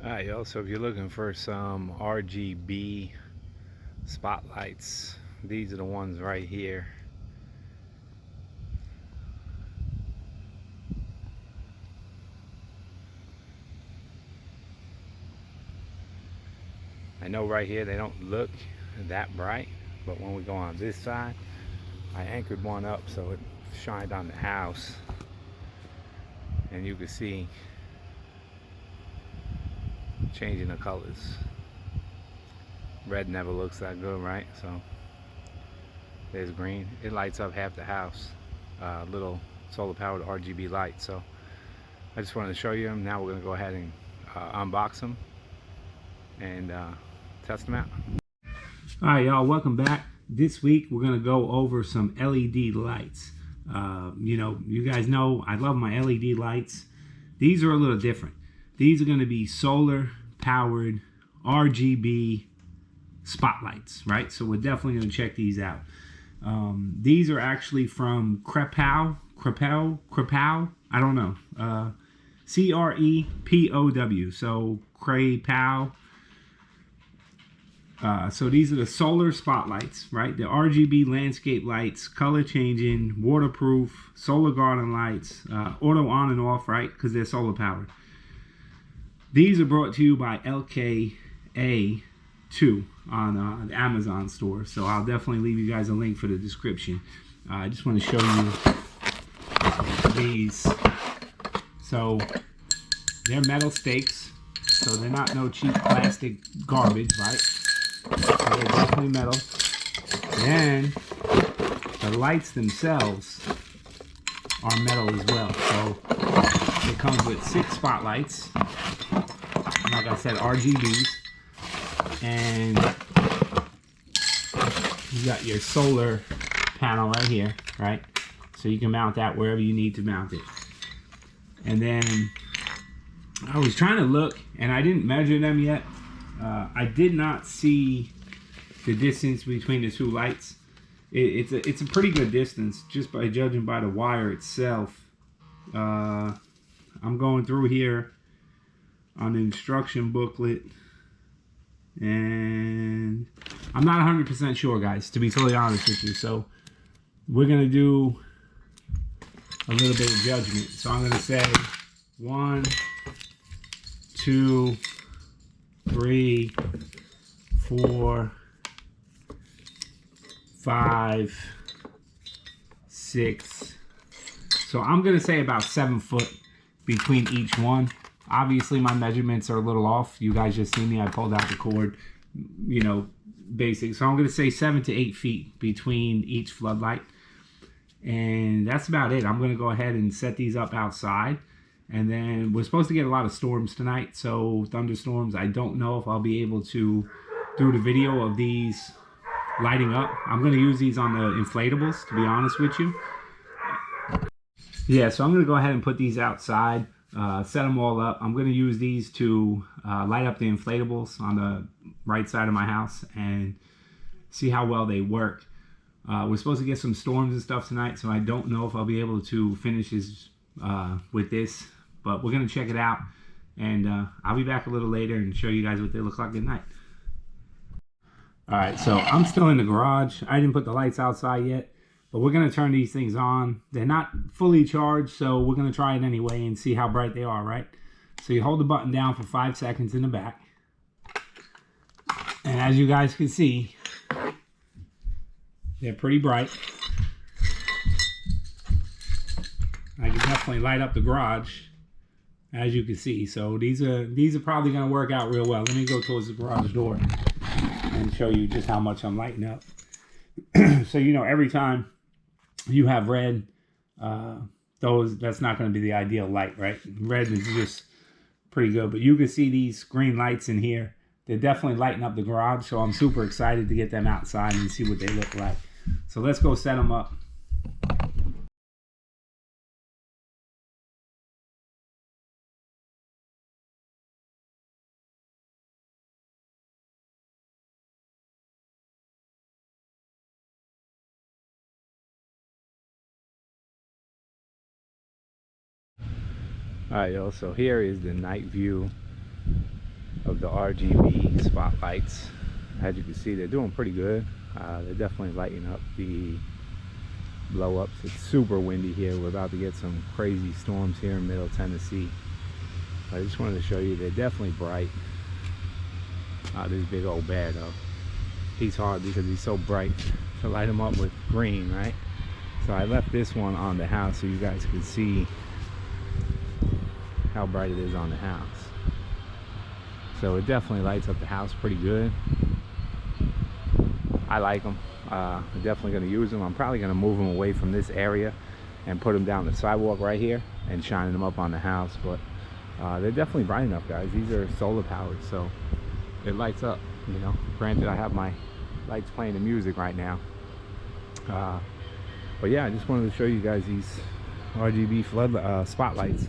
Alright, y'all, so if you're looking for some RGB spotlights, these are the ones right here. I know right here they don't look that bright, but when we go on this side, I anchored one up so it shined on the house, and you can see changing the colors. Red never looks that good, right? So there's green. It lights up half the house. Little solar powered RGB light. So I just wanted to show you them. Now we're going to go ahead and unbox them and test them out. Alright, y'all, welcome back. This week we're going to go over some LED lights. You guys know I love my LED lights. These are a little different. These are going to be solar powered RGB spotlights, right? So we're definitely going to check these out. These are actually from Crepow, I don't know. Crepow, so Crepow. So these are the solar spotlights, right? The RGB landscape lights, color changing, waterproof, solar garden lights, auto on and off, right? Because they're solar powered. These are brought to you by LKA2 on the Amazon store. So I'll definitely leave you guys a link for the description. I just want to show you these. So they're metal stakes, so they're not no cheap plastic garbage, right? So they're definitely metal. And the lights themselves are metal as well. So it comes with 6 spotlights. Like I said, RGBs. And you got your solar panel right here, right? So you can mount that wherever you need to mount it. And then I was trying to look, and I didn't measure them yet. I did not see the distance between the 2 lights. It's a pretty good distance just by judging by the wire itself. I'm going through here on the instruction booklet, and I'm not 100% sure, guys, to be totally honest with you. So we're gonna do a little bit of judgment. So I'm gonna say 1, 2, 3, 4, 5, 6. So I'm gonna say about 7 foot between each one. Obviously my measurements are a little off. You guys just see me, I pulled out the cord, basic. So I'm gonna say 7 to 8 feet between each floodlight. And that's about it. I'm gonna go ahead and set these up outside. And then we're supposed to get a lot of storms tonight. So thunderstorms, I don't know if I'll be able to do the video of these lighting up. I'm gonna use these on the inflatables, to be honest with you. Yeah, so I'm gonna go ahead and put these outside. Set them all up. I'm going to use these to light up the inflatables on the right side of my house and see how well they work. We're supposed to get some storms and stuff tonight, so I don't know if I'll be able to finish this with this, but we're going to check it out, and I'll be back a little later and show you guys what they look like at night. Alright, so I'm still in the garage. I didn't put the lights outside yet. But we're going to turn these things on. They're not fully charged, so we're going to try it anyway and see how bright they are, right? So you hold the button down for 5 seconds in the back. And as you guys can see, they're pretty bright. I can definitely light up the garage, as you can see. So these are probably going to work out real well. Let me go towards the garage door and show you just how much I'm lighting up. So every time you have red, that's not going to be the ideal light, right? Red is just pretty good, but you can see these green lights in here. They're definitely lighting up the garage, so I'm super excited to get them outside and see what they look like. So let's go set them up. Alright, y'all, so here is the night view of the RGB spotlights. As you can see, they're doing pretty good. They're definitely lighting up the blow ups. It's super windy here. We're about to get some crazy storms here in middle Tennessee. I just wanted to show you they're definitely bright. This big old bear though, he's hard because he's so bright to light him up with green, right? So I left this one on the house so you guys can see how bright it is on the house. So it definitely lights up the house pretty good. I like them. I'm definitely going to use them. I'm probably going to move them away from this area and put them down the sidewalk right here and shining them up on the house. But they're definitely bright enough, guys. These are solar powered, so it lights up, you know. Granted, I have my lights playing the music right now. But yeah, I just wanted to show you guys these RGB flood spotlights.